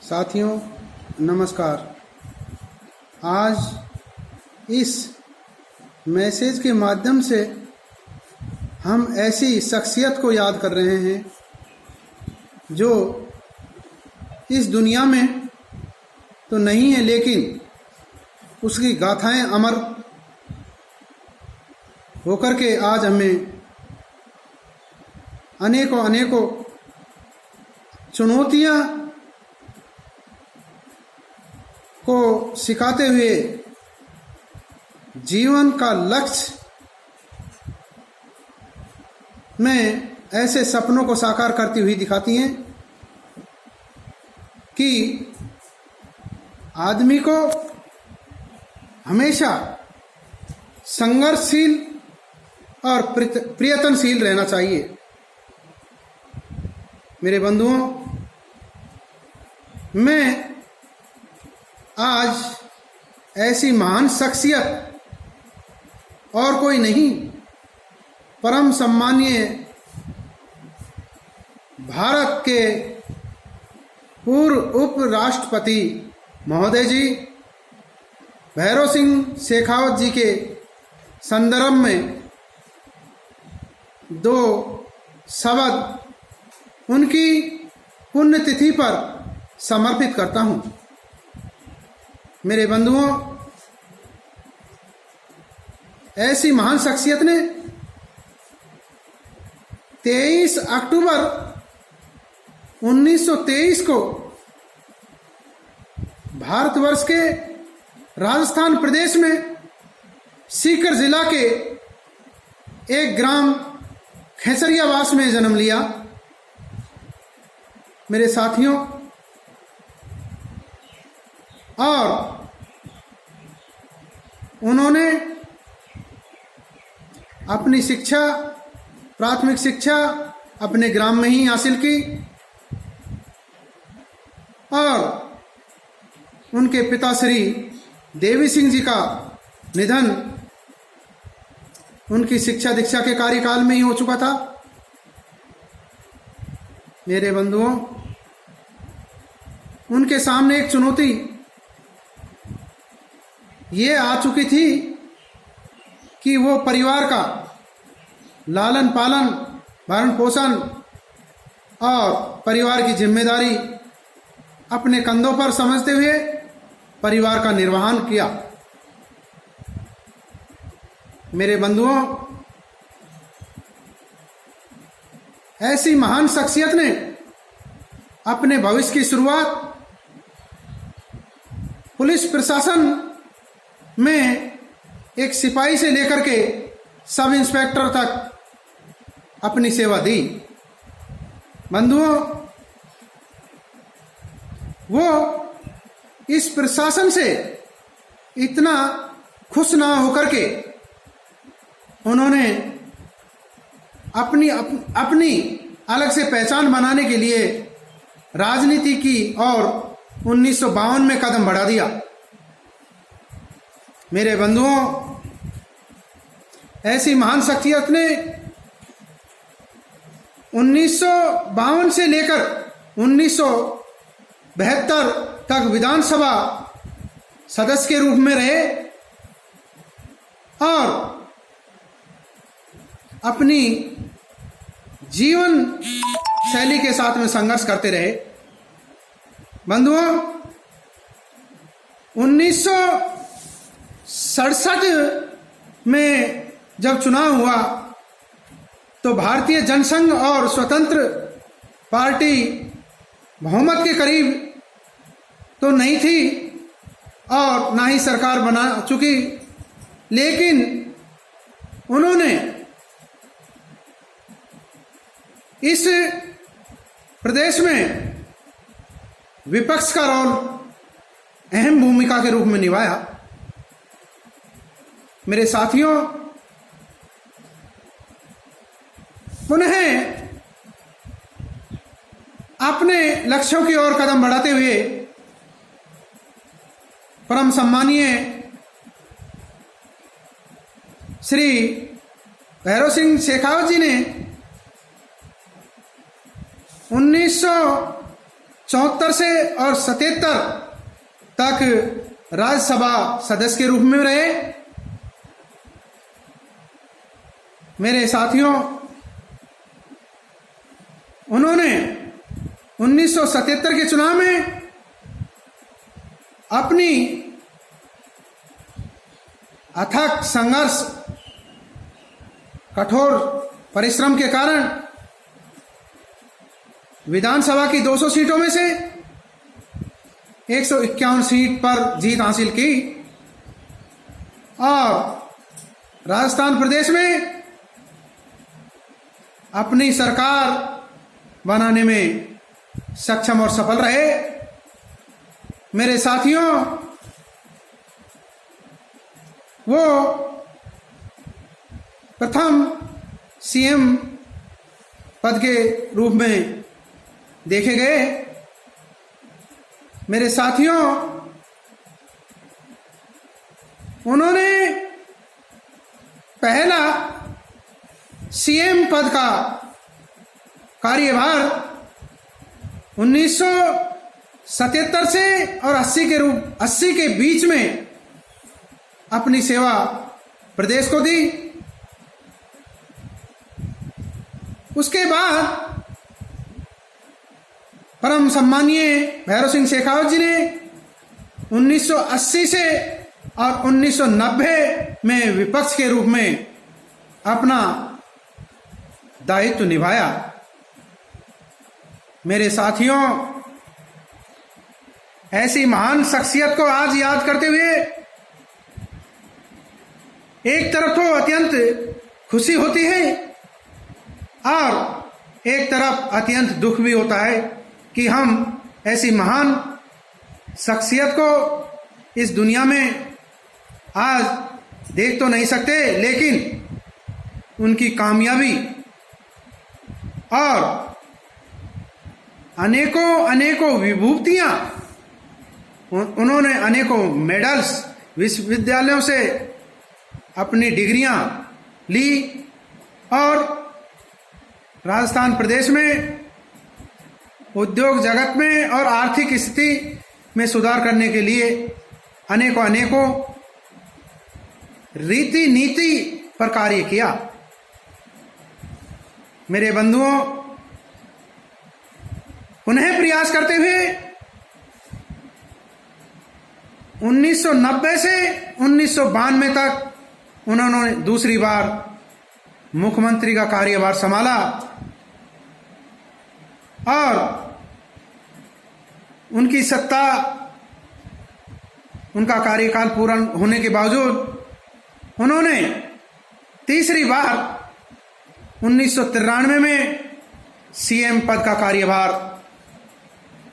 साथियों नमस्कार। आज इस मैसेज के माध्यम से हम ऐसी शख्सियत को याद कर रहे हैं जो इस दुनिया में तो नहीं है, लेकिन उसकी गाथाएं अमर होकर के आज हमें अनेकों चुनौतियां को सिखाते हुए जीवन का लक्ष्य में ऐसे सपनों को साकार करती हुई दिखाती हैं कि आदमी को हमेशा संघर्षशील और प्रयत्नशील रहना चाहिए। मेरे बंधुओं, मैं आज ऐसी महान शख्सियत और कोई नहीं, परम सम्मानीय भारत के पूर्व उप राष्ट्रपति महोदय जी भैरव सिंह शेखावत जी के संदर्भ में दो शब्द उनकी पुण्यतिथि पर समर्पित करता हूं। मेरे बंधुओं, ऐसी महान शख्सियत ने 23 अक्टूबर 1923 को भारतवर्ष के राजस्थान प्रदेश में सीकर जिला के एक ग्राम खेसरियावास में जन्म लिया। मेरे साथियों, और उन्होंने अपनी शिक्षा, प्राथमिक शिक्षा अपने ग्राम में ही हासिल की और उनके पिता श्री देवी सिंह जी का निधन उनकी शिक्षा दीक्षा के कार्यकाल में ही हो चुका था। मेरे बंधुओं, उनके सामने एक चुनौती ये आ चुकी थी कि वो परिवार का लालन पालन, भरण पोषण और परिवार की जिम्मेदारी अपने कंधों पर समझते हुए परिवार का निर्वहन किया। मेरे बंधुओं, ऐसी महान शख्सियत ने अपने भविष्य की शुरुआत पुलिस प्रशासन में एक सिपाही से लेकर के सब इंस्पेक्टर तक अपनी सेवा दी। बंधुओं, वो इस प्रशासन से इतना खुश ना होकर के उन्होंने अपनी अलग से पहचान बनाने के लिए राजनीति की और 1952 में कदम बढ़ा दिया। मेरे बंधुओं, ऐसी महान शख्सियत ने 1952 से लेकर 1972 तक विधानसभा सदस्य के रूप में रहे और अपनी जीवन शैली के साथ में संघर्ष करते रहे। बंधुओं, 1967 में जब चुनाव हुआ तो भारतीय जनसंघ और स्वतंत्र पार्टी बहुमत के करीब तो नहीं थी और ना ही सरकार बना चुकी, लेकिन उन्होंने इस प्रदेश में विपक्ष का रोल अहम भूमिका के रूप में निभाया। मेरे साथियों, पुनः अपने लक्ष्यों की ओर कदम बढ़ाते हुए परम सम्मानीय श्री भैरव सिंह शेखावत जी ने 74 से और 77 तक राज्यसभा सदस्य के रूप में रहे। मेरे साथियों, उन्होंने 1977 के चुनाव में अपनी अथक संघर्ष, कठोर परिश्रम के कारण विधानसभा की 200 सीटों में से 151 सीट पर जीत हासिल की और राजस्थान प्रदेश में अपनी सरकार बनाने में सक्षम और सफल रहे। मेरे साथियों, वो प्रथम सीएम पद के रूप में देखे गए। मेरे साथियों, उन्होंने पहला सीएम पद का कार्यभार 1977 से और 80 के बीच में अपनी सेवा प्रदेश को दी। उसके बाद परम सम्मानीय भैरव सिंह शेखावत जी ने 1980 से और 1990 में विपक्ष के रूप में अपना दायित्व निभाया। मेरे साथियों, ऐसी महान शख्सियत को आज याद करते हुए एक तरफ तो अत्यंत खुशी होती है और एक तरफ अत्यंत दुख भी होता है कि हम ऐसी महान शख्सियत को इस दुनिया में आज देख तो नहीं सकते, लेकिन उनकी कामयाबी और अनेकों विभूतियां, उन्होंने अनेकों मेडल्स, विश्वविद्यालयों से अपनी डिग्रियां ली और राजस्थान प्रदेश में उद्योग जगत में और आर्थिक स्थिति में सुधार करने के लिए अनेकों रीति नीति पर कार्य किया। मेरे बंधुओं, उन्हें प्रयास करते हुए 1990 से 1992 तक उन्होंने दूसरी बार मुख्यमंत्री का कार्यभार संभाला और उनकी सत्ता, उनका कार्यकाल पूरा होने के बावजूद उन्होंने तीसरी बार 1993 में सीएम पद का कार्यभार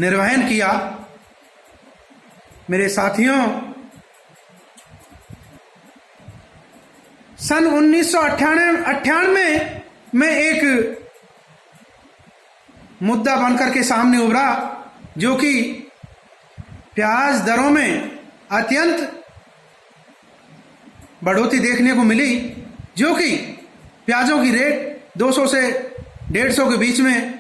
निर्वहन किया। मेरे साथियों, सन 1998 में एक मुद्दा बनकर के सामने उभरा, जो कि प्याज दरों में अत्यंत बढ़ोतरी देखने को मिली, जो कि प्याजों की रेट 200 से 150 के बीच में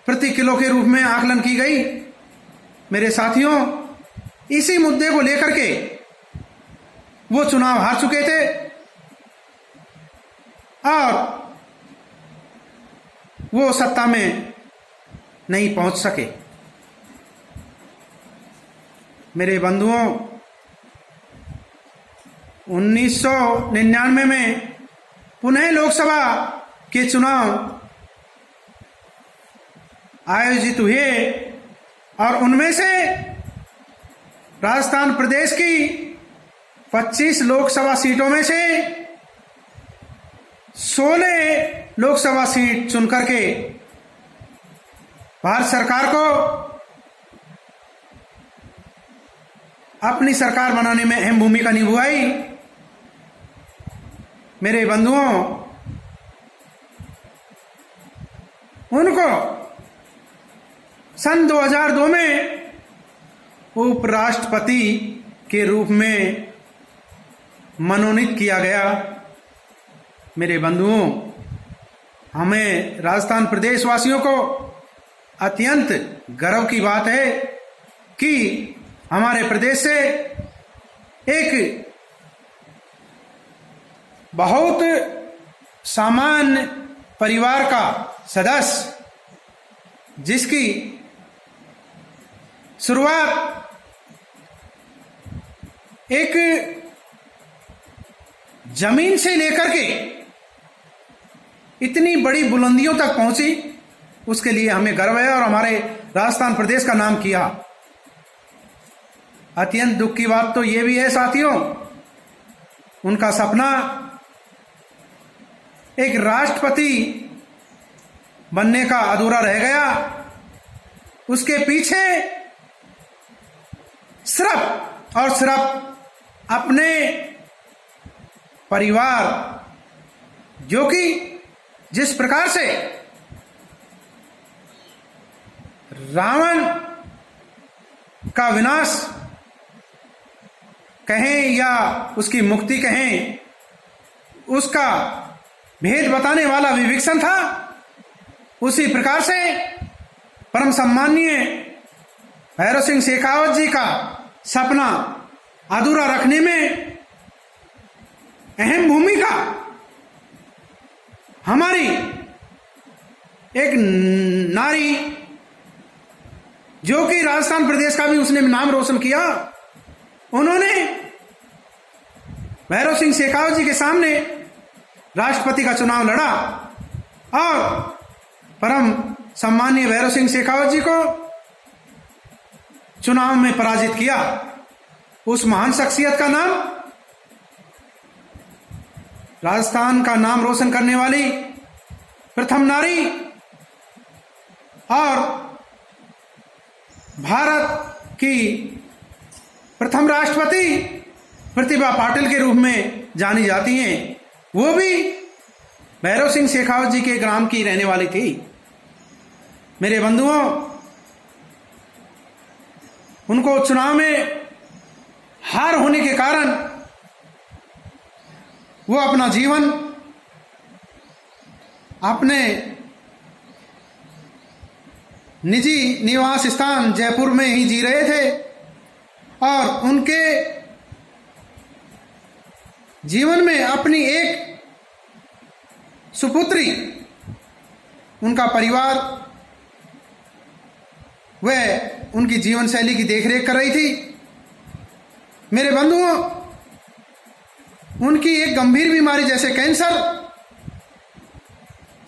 प्रति किलो के रूप में आकलन की गई। मेरे साथियों, इसी मुद्दे को लेकर के वो चुनाव हार चुके थे और वो सत्ता में नहीं पहुंच सके। मेरे बंधुओं, 1999 में पुनः लोकसभा के चुनाव आयोजित हुए और उनमें से राजस्थान प्रदेश की 25 लोकसभा सीटों में से 16 लोकसभा सीट चुनकर के भारत सरकार को अपनी सरकार बनाने में अहम भूमिका निभाई। मेरे बंधुओं, उनको सन 2002 में उपराष्ट्रपति के रूप में मनोनीत किया गया। मेरे बंधुओं, हमें राजस्थान प्रदेश वासियों को अत्यंत गर्व की बात है कि हमारे प्रदेश से एक बहुत सामान्य परिवार का सदस्य, जिसकी शुरुआत एक जमीन से लेकर के इतनी बड़ी बुलंदियों तक पहुंची, उसके लिए हमें गर्व है और हमारे राजस्थान प्रदेश का नाम किया। अत्यंत दुख की बात तो यह भी है साथियों, उनका सपना एक राष्ट्रपति बनने का अधूरा रह गया। उसके पीछे सिर्फ और सिर्फ अपने परिवार, जो कि जिस प्रकार से रावण का विनाश कहें या उसकी मुक्ति कहें, उसका भेद बताने वाला विभीषण था, उसी प्रकार से परम सम्माननीय भैरव सिंह शेखावत जी का सपना अधूरा रखने में अहम भूमिका हमारी एक नारी, जो कि राजस्थान प्रदेश का भी उसने नाम रोशन किया, उन्होंने भैरव सिंह शेखावत जी के सामने राष्ट्रपति का चुनाव लड़ा और परम सम्माननीय भैरव सिंह शेखावत जी को चुनाव में पराजित किया। उस महान शख्सियत का नाम, राजस्थान का नाम रोशन करने वाली प्रथम नारी और भारत की प्रथम राष्ट्रपति प्रतिभा पाटिल के रूप में जानी जाती हैं। वो भी भैरव सिंह शेखावत जी के ग्राम की रहने वाली थी। मेरे बंधुओं, उनको चुनाव में हार होने के कारण वो अपना जीवन अपने निजी निवास स्थान जयपुर में ही जी रहे थे और उनके जीवन में अपनी एक सुपुत्री, उनका परिवार, वह उनकी जीवन शैली की देखरेख कर रही थी। मेरे बंधुओं, उनकी एक गंभीर बीमारी जैसे कैंसर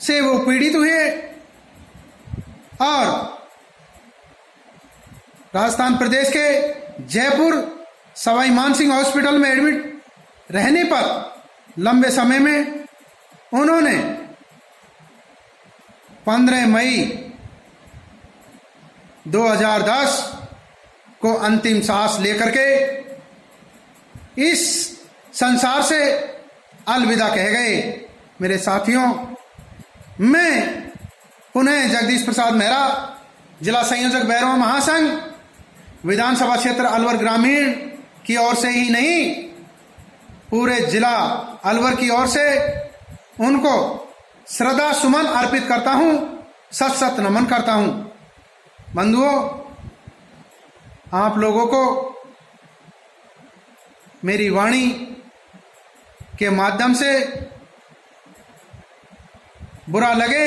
से वो पीड़ित हुए और राजस्थान प्रदेश के जयपुर सवाई मानसिंह हॉस्पिटल में एडमिट रहने पर लंबे समय में उन्होंने 15 मई 2010 को अंतिम सांस लेकर के इस संसार से अलविदा कह गए। मेरे साथियों, मैं पुनः जगदीश प्रसाद मेहरा, जिला संयोजक भैरव महासंघ, विधानसभा क्षेत्र अलवर ग्रामीण की ओर से ही नहीं, पूरे जिला अलवर की ओर से उनको श्रद्धा सुमन अर्पित करता हूं, सत सत नमन करता हूं। बंधुओं, आप लोगों को मेरी वाणी के माध्यम से बुरा लगे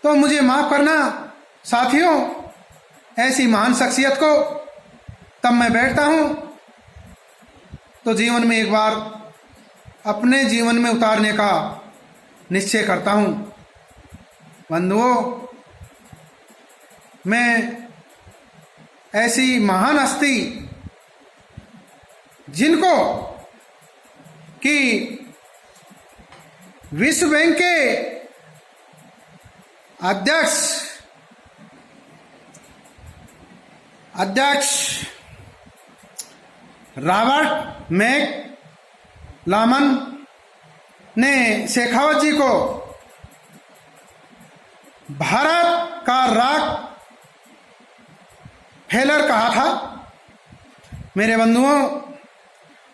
तो मुझे माफ करना साथियों। ऐसी महान शख्सियत को तब मैं बैठता हूं तो जीवन में एक बार अपने जीवन में उतारने का निश्चय करता हूं। बंधुओं, मैं ऐसी महान हस्ती जिनको कि विश्व बैंक के अध्यक्ष रॉबर्ट मैकलामन ने शेखावत जी को भारत का रॉक फेलर कहा था। मेरे बंधुओं,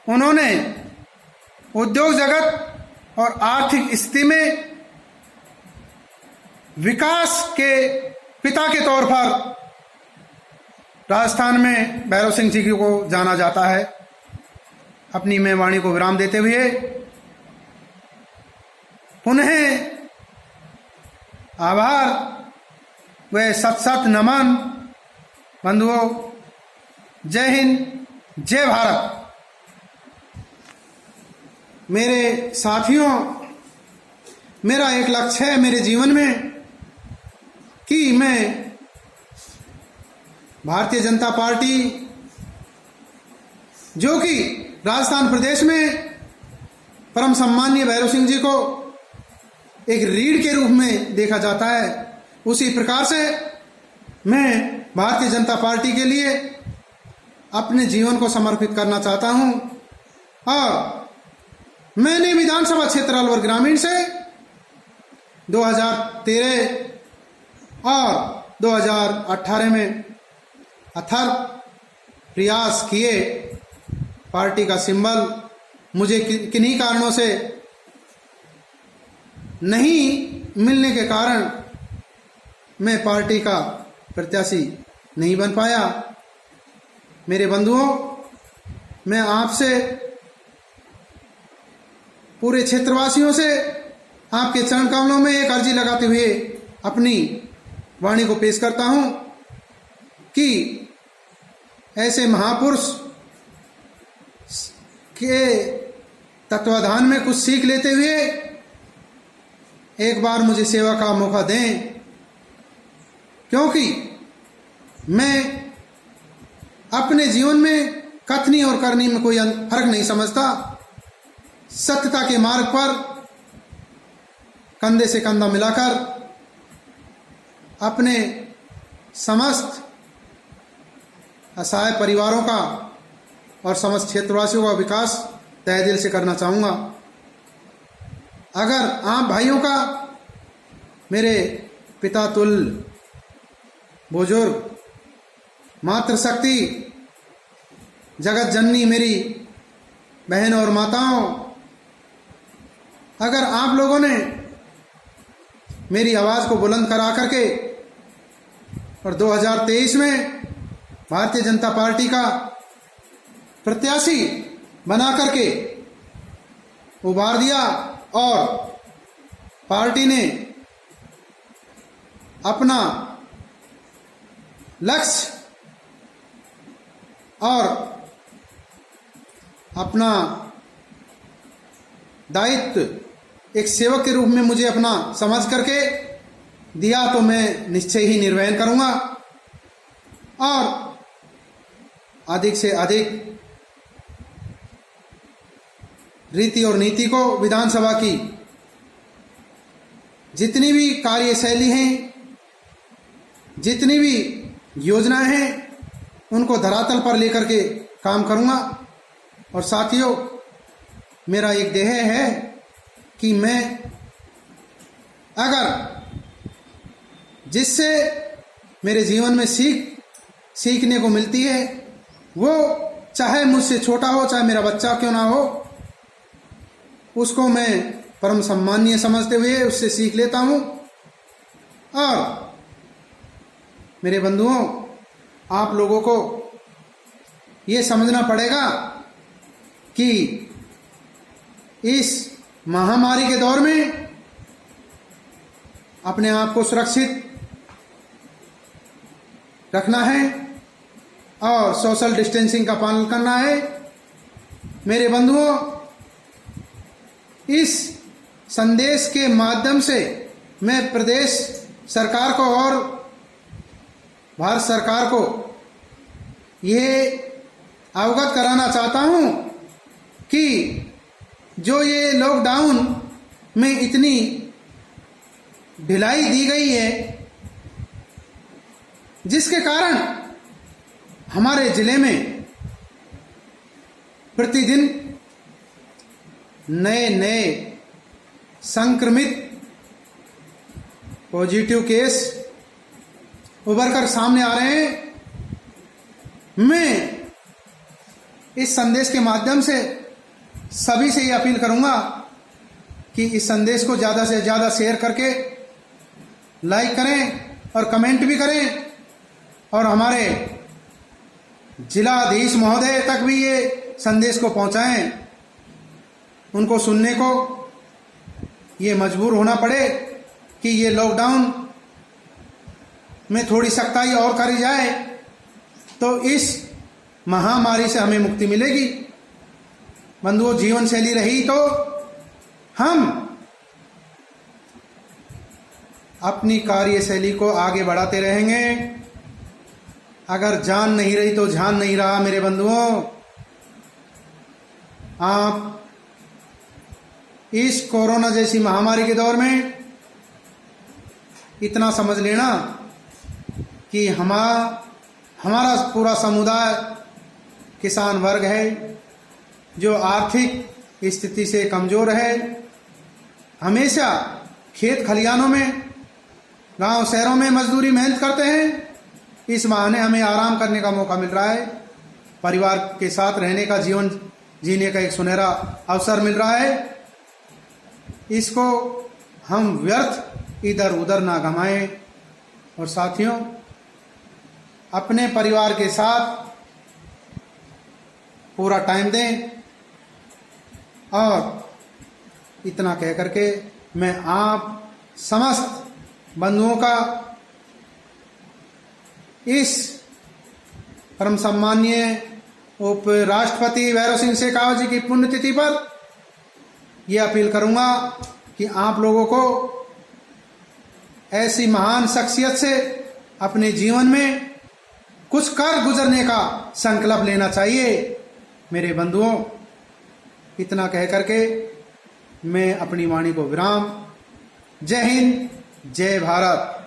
उन्होंने उद्योग जगत और आर्थिक स्थिति में विकास के पिता के तौर पर राजस्थान में भैरव सिंह जी को जाना जाता है। अपनी मैं वाणी को विराम देते हुए पुनः आभार व सत सत नमन। बंधुओं, जय हिंद, जय भारत। मेरे साथियों, मेरा एक लक्ष्य है मेरे जीवन में कि मैं भारतीय जनता पार्टी, जो कि राजस्थान प्रदेश में परम सम्माननीय भैरव सिंह जी को एक रीढ़ के रूप में देखा जाता है, उसी प्रकार से मैं भारतीय जनता पार्टी के लिए अपने जीवन को समर्पित करना चाहता हूं। और मैंने विधानसभा क्षेत्र अलवर ग्रामीण से 2013 और 2018 में अथक प्रयास किए। पार्टी का सिंबल मुझे किन्हीं कारणों से नहीं मिलने के कारण मैं पार्टी का प्रत्याशी नहीं बन पाया। मेरे बंधुओं, मैं आपसे, पूरे क्षेत्रवासियों से आपके चरण कमलों में एक अर्जी लगाते हुए अपनी वाणी को पेश करता हूं कि ऐसे महापुरुष के तत्वाधान में कुछ सीख लेते हुए एक बार मुझे सेवा का मौका दें, क्योंकि मैं अपने जीवन में कथनी और करनी में कोई फर्क नहीं समझता। सत्यता के मार्ग पर कंधे से कंधा मिलाकर अपने समस्त असहाय परिवारों का और समस्त क्षेत्रवासियों का विकास तहे दिल से करना चाहूँगा। अगर आप भाइयों का, मेरे पिता तुल्य बुजुर्ग, मातृशक्ति, जगत जननी मेरी बहन और माताओं, अगर आप लोगों ने मेरी आवाज़ को बुलंद करा करके और 2023 में भारतीय जनता पार्टी का प्रत्याशी बना करके उभार दिया और पार्टी ने अपना लक्ष्य और अपना दायित्व एक सेवक के रूप में मुझे अपना समझ करके दिया, तो मैं निश्चय ही निर्वहन करूंगा और अधिक से अधिक रीति और नीति को, विधानसभा की जितनी भी कार्यशैली हैं, जितनी भी योजनाएं हैं, उनको धरातल पर लेकर के काम करूंगा। और साथियों, मेरा एक ध्येय है कि मैं अगर जिससे मेरे जीवन में सीखने को मिलती है, वो चाहे मुझसे छोटा हो, चाहे मेरा बच्चा क्यों ना हो, उसको मैं परम सम्मानीय समझते हुए उससे सीख लेता हूँ। और मेरे बंधुओं, आप लोगों को ये समझना पड़ेगा कि इस महामारी के दौर में अपने आप को सुरक्षित रखना है और सोशल डिस्टेंसिंग का पालन करना है। मेरे बंधुओं, इस संदेश के माध्यम से मैं प्रदेश सरकार को और भारत सरकार को ये अवगत कराना चाहता हूं कि जो ये लॉकडाउन में इतनी ढिलाई दी गई है, जिसके कारण हमारे जिले में प्रतिदिन नए नए संक्रमित पॉजिटिव केस उभर कर सामने आ रहे हैं। मैं इस संदेश के माध्यम से सभी से ये अपील करूंगा कि इस संदेश को ज़्यादा से ज़्यादा शेयर करके लाइक करें और कमेंट भी करें, और हमारे जिलाधीश महोदय तक भी ये संदेश को पहुंचाएं। उनको सुनने को ये मजबूर होना पड़े कि ये लॉकडाउन में थोड़ी सख्ताई और करी जाए तो इस महामारी से हमें मुक्ति मिलेगी। बंधुओं, जीवन शैली रही तो हम अपनी कार्यशैली को आगे बढ़ाते रहेंगे। अगर जान नहीं रही तो जान नहीं रहा। मेरे बंधुओं, आप इस कोरोना जैसी महामारी के दौर में इतना समझ लेना कि हमारा पूरा समुदाय किसान वर्ग है जो आर्थिक स्थिति से कमजोर है। हमेशा खेत खलिहानों में, गांव शहरों में मजदूरी मेहनत करते हैं। इस बहाने हमें आराम करने का मौका मिल रहा है, परिवार के साथ रहने का, जीवन जीने का एक सुनहरा अवसर मिल रहा है। इसको हम व्यर्थ इधर उधर ना गंवाएं। और साथियों, अपने परिवार के साथ पूरा टाइम दें। और इतना कह करके मैं आप समस्त बंधुओं का इस परम सम्माननीय उपराष्ट्रपति भैरव सिंह शेखावत जी की पुण्यतिथि पर यह अपील करूंगा कि आप लोगों को ऐसी महान शख्सियत से अपने जीवन में कुछ कर गुजरने का संकल्प लेना चाहिए। मेरे बंधुओं, इतना कह करके मैं अपनी वाणी को विराम। जय हिंद, जय भारत।